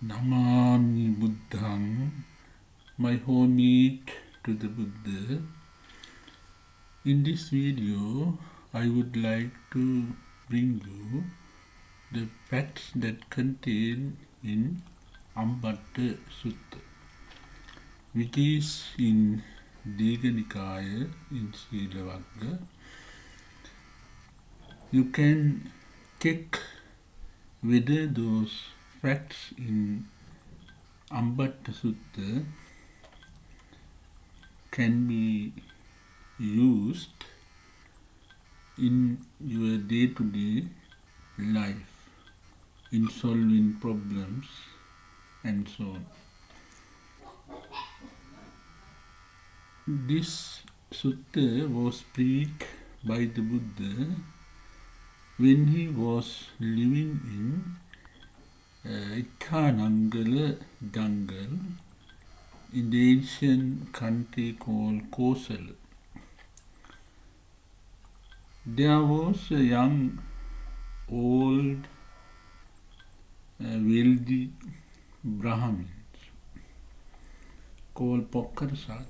Namami Buddhang, my homage to the Buddha. In this video, I would like to bring you the facts that contained in Ambattasutta, which is in Deeghanikaya in Vagga. You can check whether those facts in Ambattasutta can be used in your day-to-day life, in solving problems and so on. This sutta was preached by the Buddha when he was living in Ikhanangala jungle in the ancient country called Kosala. There was a young, old, wealthy Brahmin called Pokkarasati.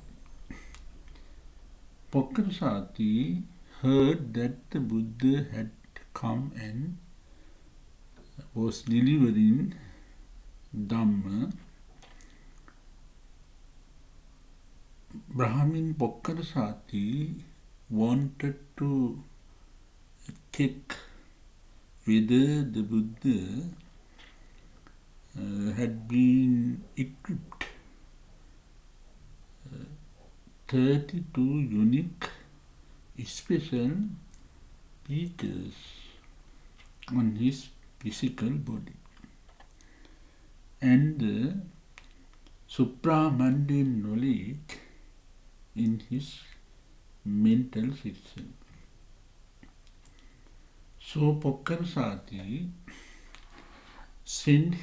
Pokkarasati heard that the Buddha had come and was delivering Dhamma. Brahmin Pokkarasati wanted to check whether the Buddha had been equipped 32 unique special features on his physical body and the supramundane knowledge in his mental system. So Pokkarasati sent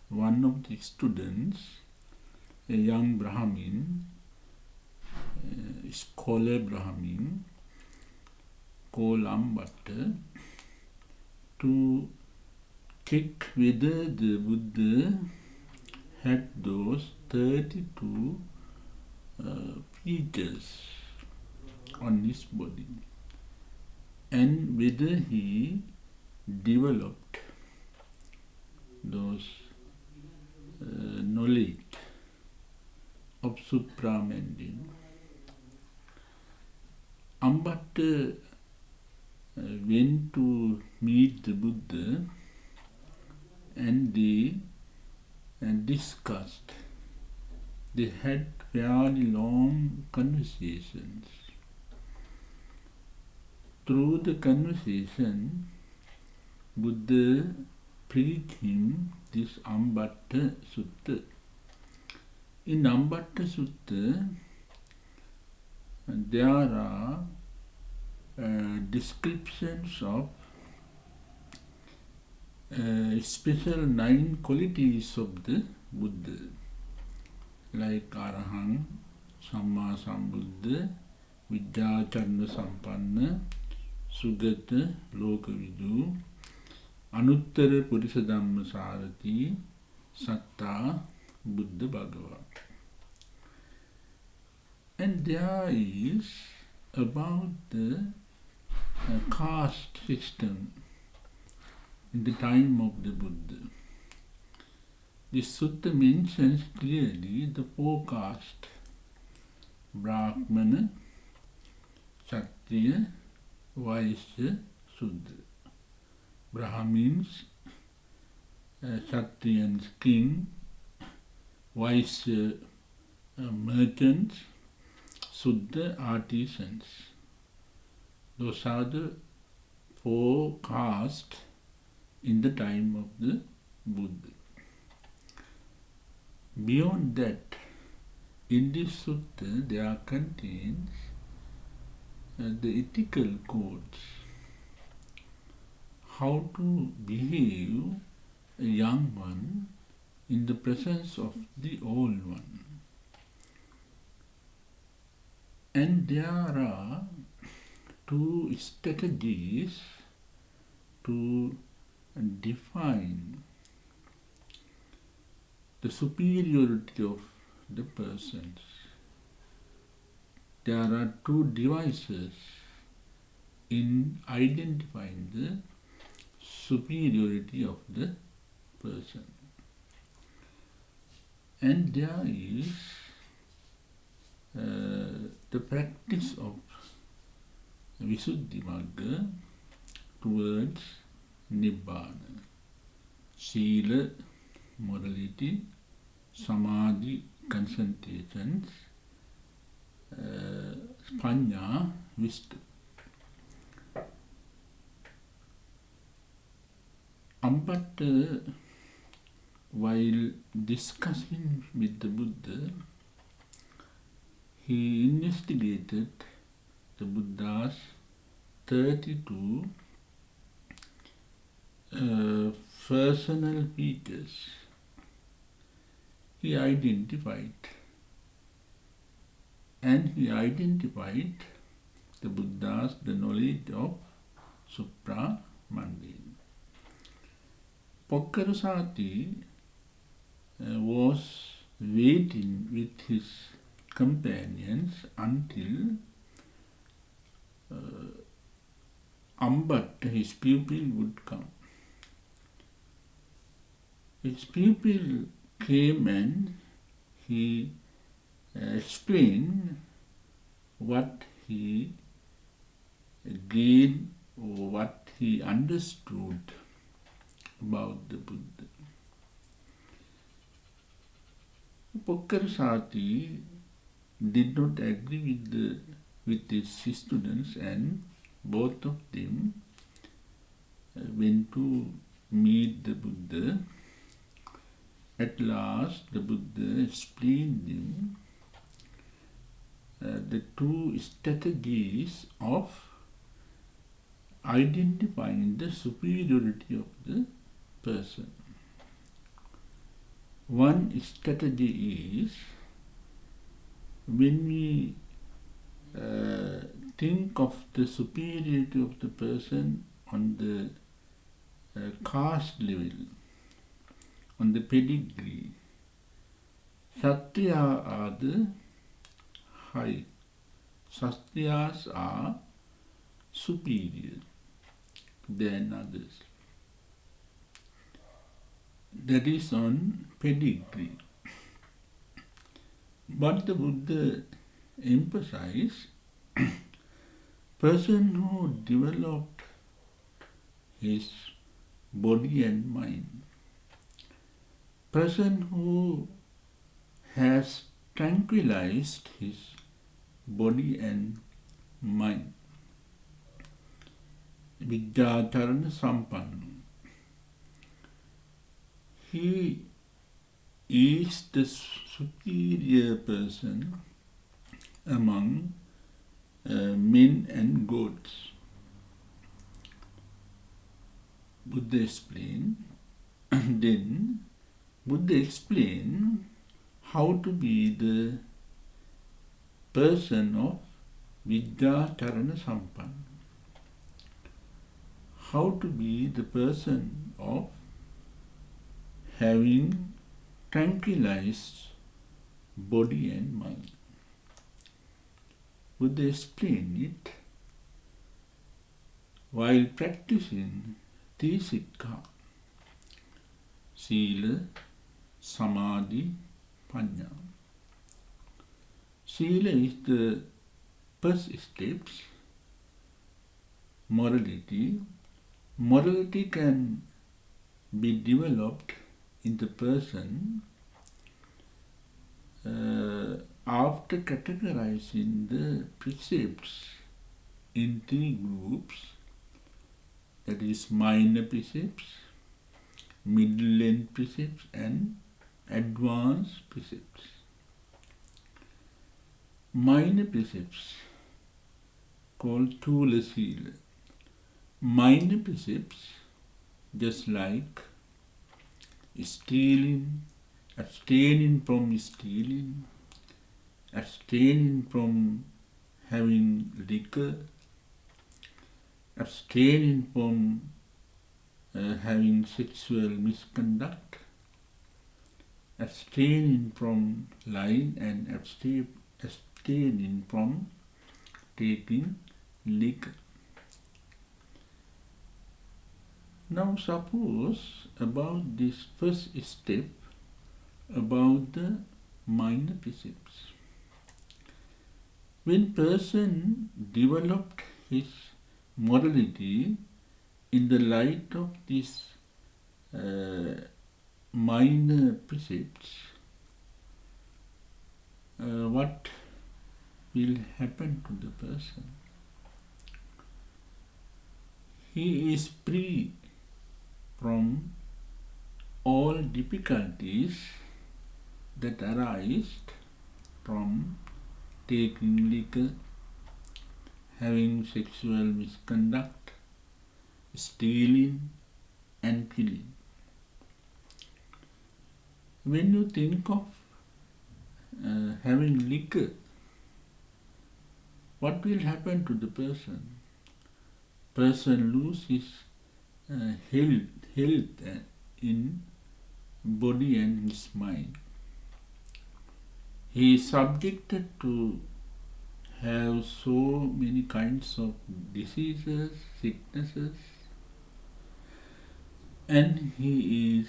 one of the students, a young Brahmin, scholar Brahmin called Ambatta, to check whether the Buddha had those 32 features on his body and whether he developed those knowledge of supramundane. Ambatta went to meet the Buddha and they discussed. They had fairly long conversations. Through the conversation, Buddha preached him this Ambattasutta. In Ambattasutta, there are descriptions of special 9 qualities of the Buddha, like Arahant, Samma Sambuddha, Vidyacharana Sampanna, Sugata Lokavidu, Anuttara Purisa Dhamma Sarati, Satta Buddha Bhagava. And there is about the caste system in the time of the Buddha. This sutta mentions clearly the 4 castes: Brahmana, Kshatriya, Vaishya, Sudra. Brahmins, Kshatriyans king, Vaishya merchants, Sudra artisans. Those are the 4 castes in the time of the Buddha. Beyond that, in this sutta there contains the ethical codes, how to behave a young one in the presence of the old one. And there are 2 strategies to define the superiority of the persons. There are two devices in identifying the superiority of the person. And there is the practice of Visuddhi Vagga towards Nibbana. Sila, morality, Samadhi, concentrations, Panya, wisdom. Ambatta, while discussing with the Buddha, he investigated the Buddha's 32 personal features. He identified the Buddha's the knowledge of supra-mundane. Pokkarasati was waiting with his companions until Ambatta, his pupil, would come. His pupil came and he explained what he gained or what he understood about the Buddha. Pokkarasati did not agree with his students, and both of them went to meet the Buddha. At last, the Buddha explained them the two strategies of identifying the superiority of the person. One strategy is when we think of the superiority of the person on the caste level, on the pedigree. Sattviya are the high. Sattvyas are superior than others. That is on pedigree. But the Buddha emphasized person who developed his body and mind, person who has tranquilized his body and mind, vidyācarana sampanna. He is the superior person among men and gods. Buddha explained, then Buddha explained how to be the person of vidyācarana sampanna, how to be the person of having tranquilized body and mind. Buddha explained it while practicing deeghanikaya, sila, samadhi, panya. Sila is the first steps, morality. Morality can be developed in the person after categorizing the precepts in three groups, that is minor precepts, middle-length precepts and advanced precepts. Minor precepts called Thula Sila. Minor precepts just like stealing, abstaining from stealing, abstaining from having liquor, abstaining from having sexual misconduct, abstaining from lying and abstaining from taking liquor. Now suppose about this first step about the minor precepts. When person developed his morality in the light of these minor precepts, what will happen to the person? He is free from all difficulties that arise from taking liquor, having sexual misconduct, stealing and killing. When you think of having liquor, what will happen to the person? Person loses health in body and his mind. He is subjected to have so many kinds of diseases, sicknesses, and he is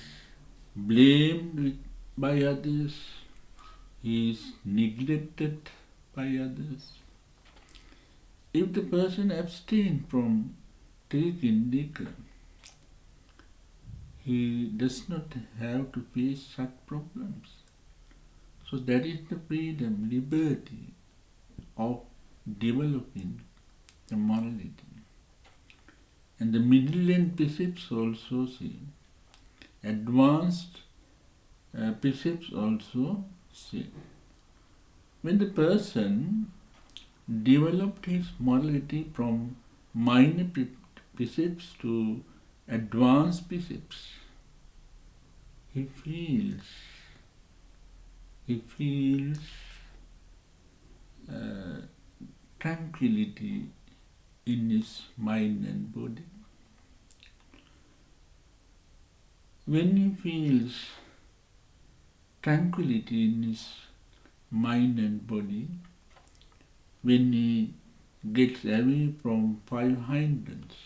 blamed by others, he is neglected by others. If the person abstains from taking liquor, he does not have to face such problems. So that is the freedom, liberty of developing the morality. And the middle and precepts also say, advanced precepts also say, when the person developed his morality from minor precepts to advanced precepts, he feels tranquility in his mind and body. When he feels tranquility in his mind and body, when he gets away from five hindrances,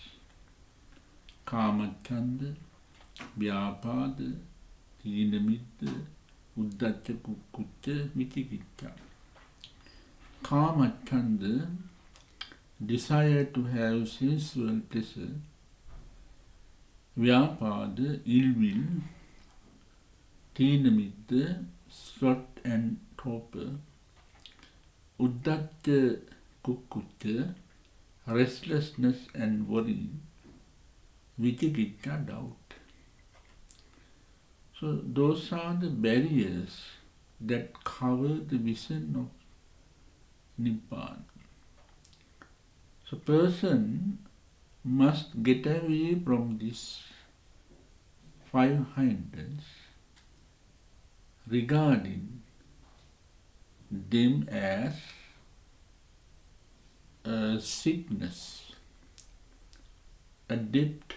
kamakkhanda, vyapada, teenamidda, uddacca, kukkucca, vicikicca. Kamakkhanda, desire to have sensual pleasure. Vyapada, ill will. Teenamidda, sloth and torpor. Uddacca, kukkucca, restlessness and worry. Vicikicca, doubt. So those are the barriers that cover the vision of Nibbana. So person must get away from these five hindrances, regarding them as a sickness, a debt,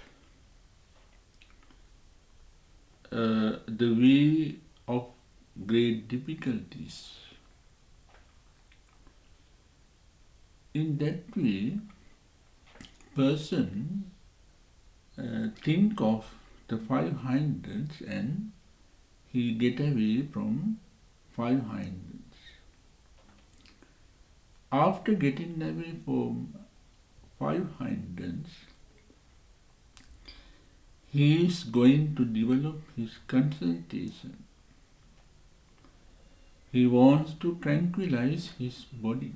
the way of great difficulties. In that way, person think of the five hindrances and he get away from five hindrances. After getting away from five hindrances, he is going to develop his concentration. He wants to tranquilize his body.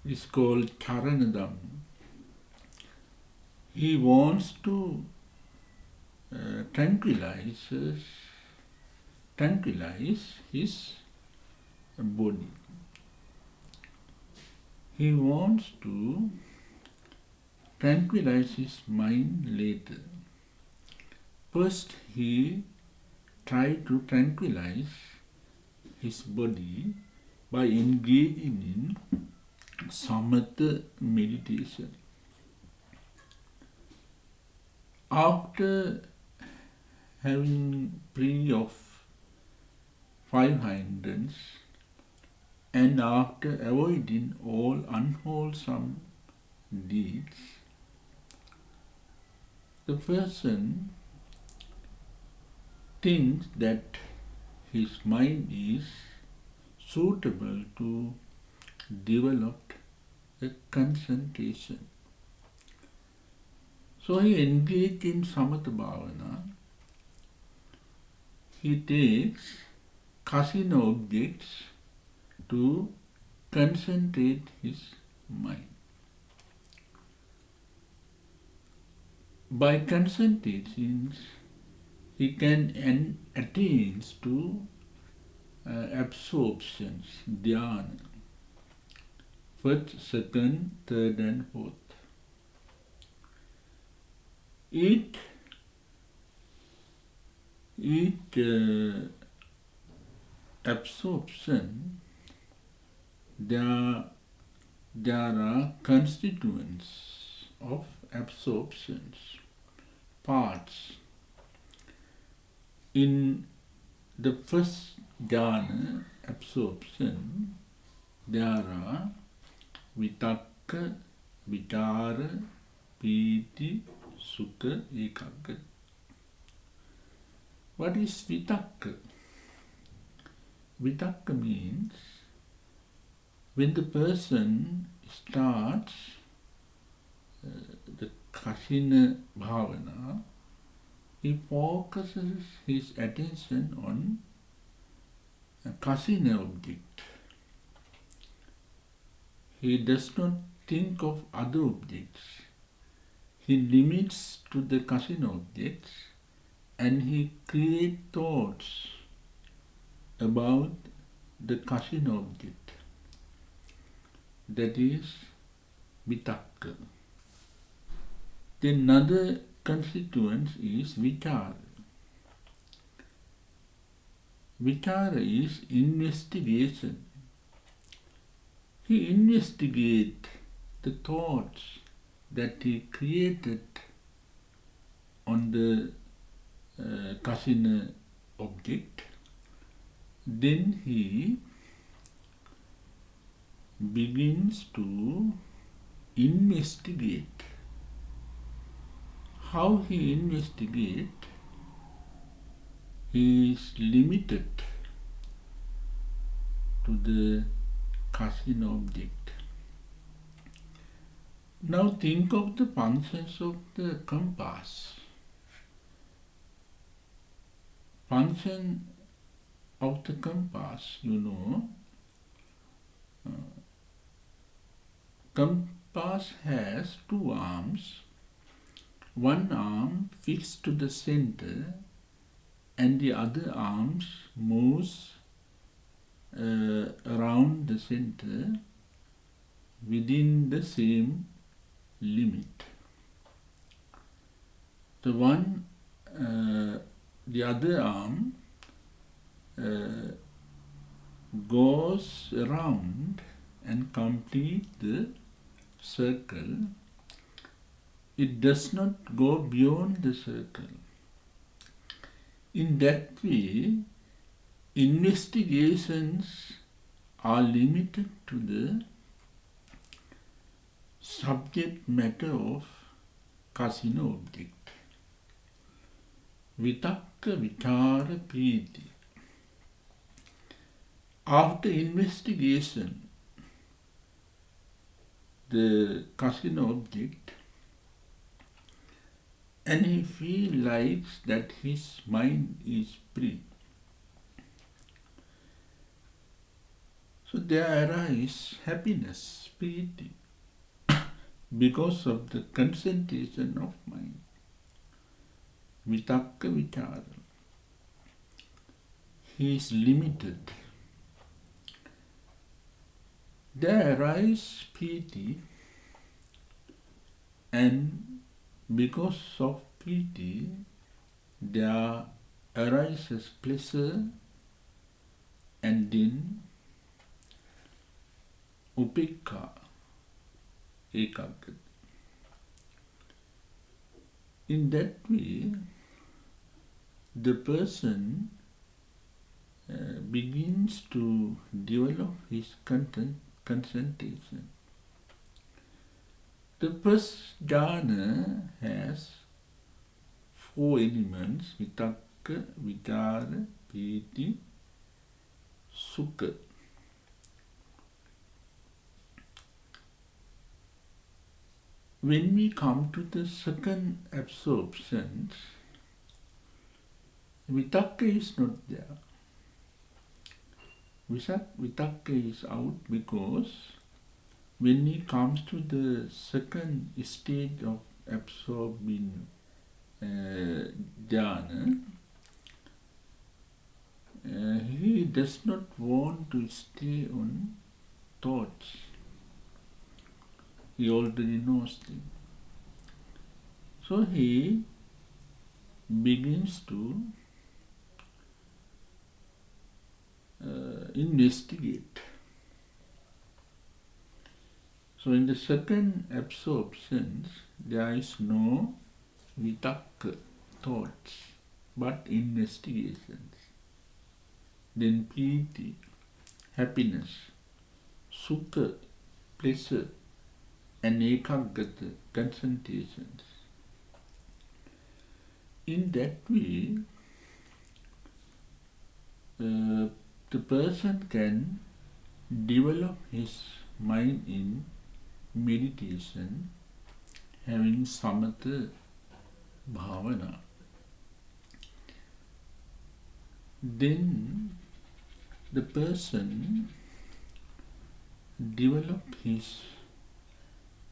It's called karanadam. He wants to tranquilize his body. He wants to tranquilize his mind later. First, he tried to tranquilize his body by engaging in samatha meditation. After having free of five hindrance, and after avoiding all unwholesome deeds, the person thinks that his mind is suitable to develop a concentration. So he engages in samatha bhavana. He takes kasina objects to concentrate his mind. By concentrating, he can attain to absorptions, dhyana, first, second, third and fourth. Each absorption, there are constituents of absorptions, parts. In the first jhana absorption, there are vitakka, vichara, piti, sukha, ekaggata. What is vitakka? Vitakka means when the person starts the kasina bhavana, he focuses his attention on a kasina object. He does not think of other objects. He limits to the kasina objects and he creates thoughts about the kasina object. That is vitakka. Then another constituent is vichara. Vichara is investigation. He investigates the thoughts that he created on the kasina object. Then he begins to investigate. How he investigates, he is limited to the kasina object. Now think of the functions of the compass. Function of the compass, compass has two arms. One arm fixed to the center and the other arms moves around the center within the same limit. The other arm goes around and completes the circle. It does not go beyond the circle. In that way, investigations are limited to the subject matter of kasina object. Vitakka, vichara, priti. After investigation, the kasina object, and he feels like that his mind is free. So there arises happiness, piti, because of the concentration of mind. Vitakka, vichara. He is limited. There arises piti, and because of piti, there arises pleasure, and then upekka, ekaggata. In that way, the person begins to develop his concentration. The first jhana has 4 elements: vitakka, vichara, piti, sukha. When we come to the second absorption, vitakka is not there. Vitakka is out because when he comes to the second stage of absorbing jhana, he does not want to stay on thoughts. He already knows them. So he begins to investigate. So in the second absorption, there is no vitakka, thoughts, but investigations. Then piti, happiness, sukha, pleasure, and ekaggata, concentrations. In that way, the person can develop his mind in meditation, having samatha bhavana. Then the person develop his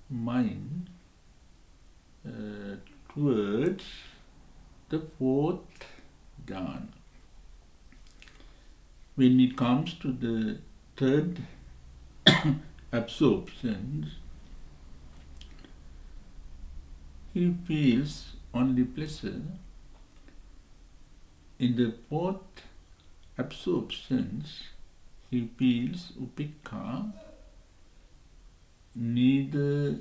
mind towards the 4th jhana. When it comes to the 3rd absorption, he feels only pleasure. In the 4th absorption, he feels upekha, neither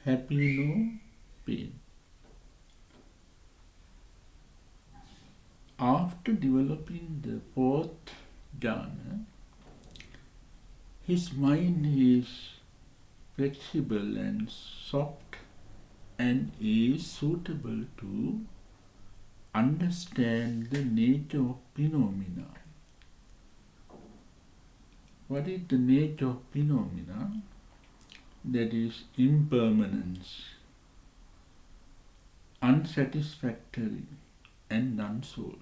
happy nor pain. After developing the 4th jhana, his mind is flexible and soft and is suitable to understand the nature of phenomena. What is the nature of phenomena? That is impermanence, unsatisfactory, and non-soul.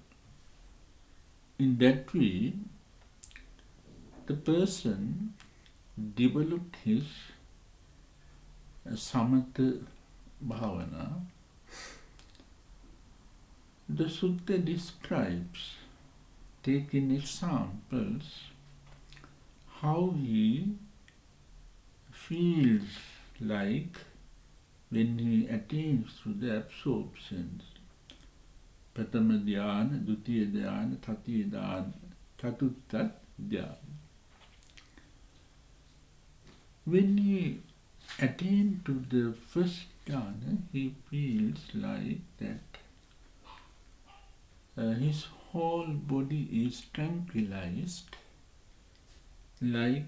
In that way, the person developed his samatha bhavana. The sutta describes, taking examples, how he feels like when he attains to the absorptions. Pratama dhyana, dutiya dhyana, tatiya dhyana, chatutta dhyana. When he attains to the first jhana, he feels like that his whole body is tranquilized, like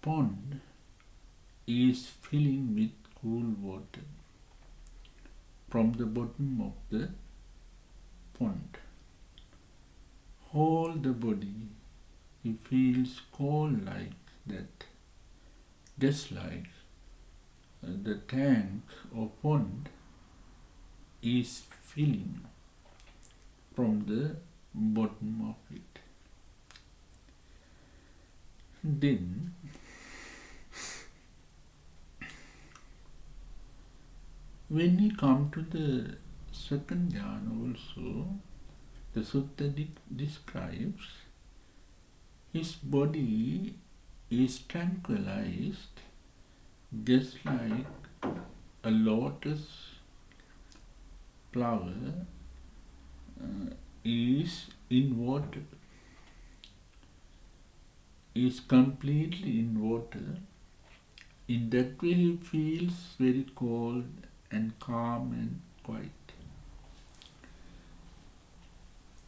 pond is filling with cool water from the bottom of the pond. Whole the body, he feels cold like that, just like the tank or pond is filling from the bottom of it. Then when we come to the second jhana also, the sutta describes his body is tranquilized just like a lotus flower is in water, is completely in water. In that way he feels very cold and calm and quiet.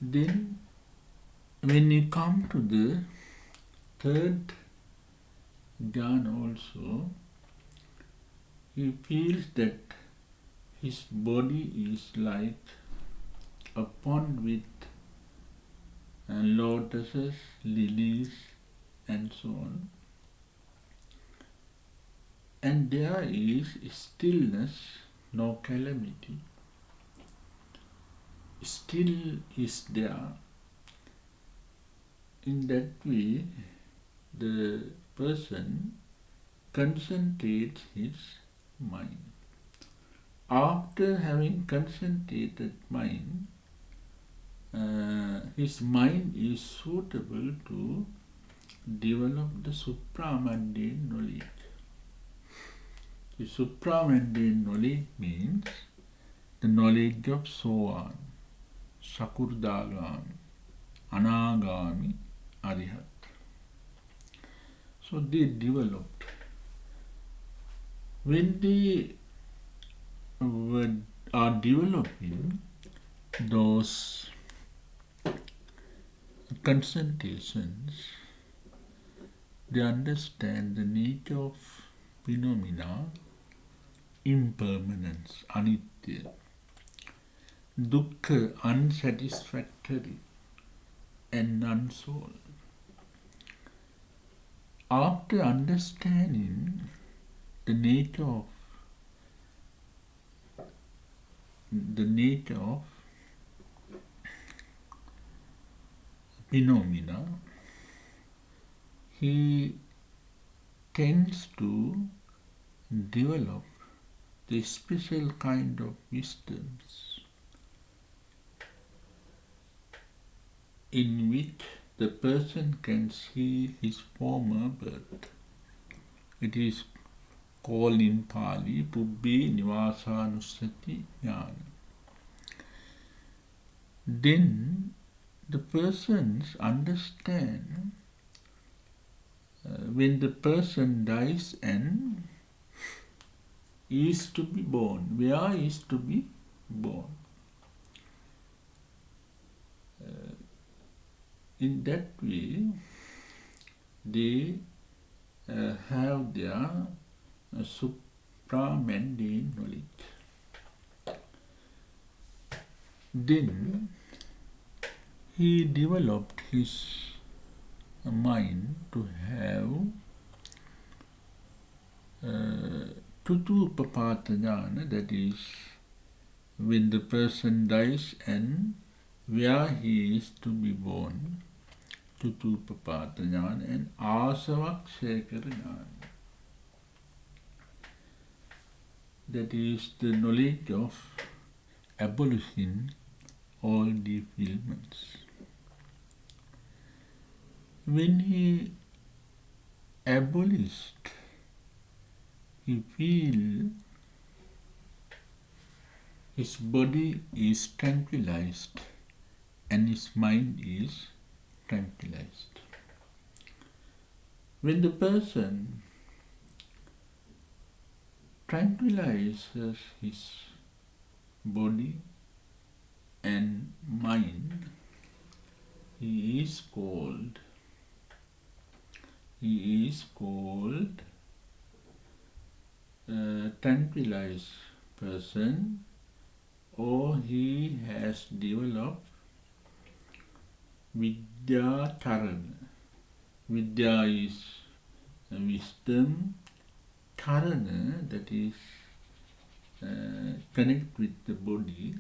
Then when you come to the third jhana also, he feels that his body is like a pond with lotuses, lilies, and so on. And there is stillness, no calamity. Still is there. In that way, the person concentrates his mind. After having concentrated mind, his mind is suitable to develop the supramundane knowledge. The supramundane knowledge means the knowledge of Sovan, Sakurdagami, Anagami, Arihat. So they developed. When they are developing those concentrations, they understand the nature of phenomena, impermanence, anitya, dukkha, unsatisfactory, and non-soul. After understanding the nature of phenomena, he tends to develop the special kind of wisdoms in which the person can see his former birth. It is called in Pali Pubbhe Nivasanussati Jnana. Then the persons understand when the person dies and is to be born, where is to be born. In that way, they have their supramundane knowledge. Then he developed his mind to have tutupapata jnana, that is, when the person dies and where he is to be born, tutupapata jnana, and asavakshekara jnana, that is the knowledge of abolishing all defilements. When he abolished, he feels his body is tranquilized and his mind is tranquilized. When the person tranquilizes his body and mind, he is called tranquilized person, or he has developed vidya karana. Vidya is wisdom, karana, that is connect with the body,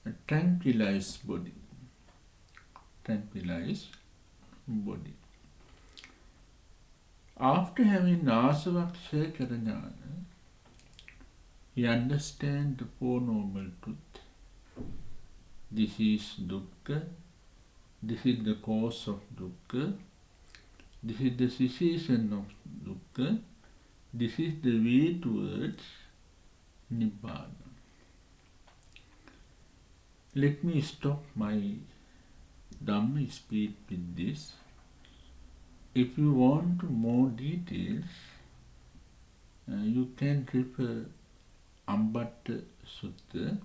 a tranquilized body. After having asavakshekara jnana, he understands the Four Noble Truths. This is dukkha, this is the cause of dukkha, this is the cessation of dukkha, this is the way towards nibbana. Let me stop my Dhamma speech with this. If you want more details, you can refer Ambattasutta,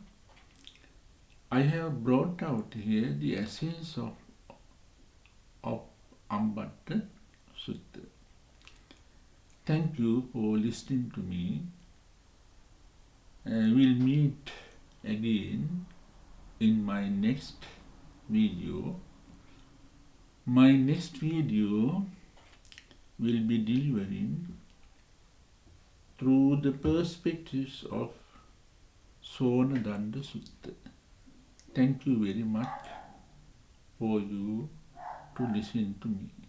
I have brought out here the essence of Ambattasutta. Thank you for listening to me. We'll meet again in my next video. My next video will be delivering through the perspectives of Sonadanda Sutta. Thank you very much for you to listen to me.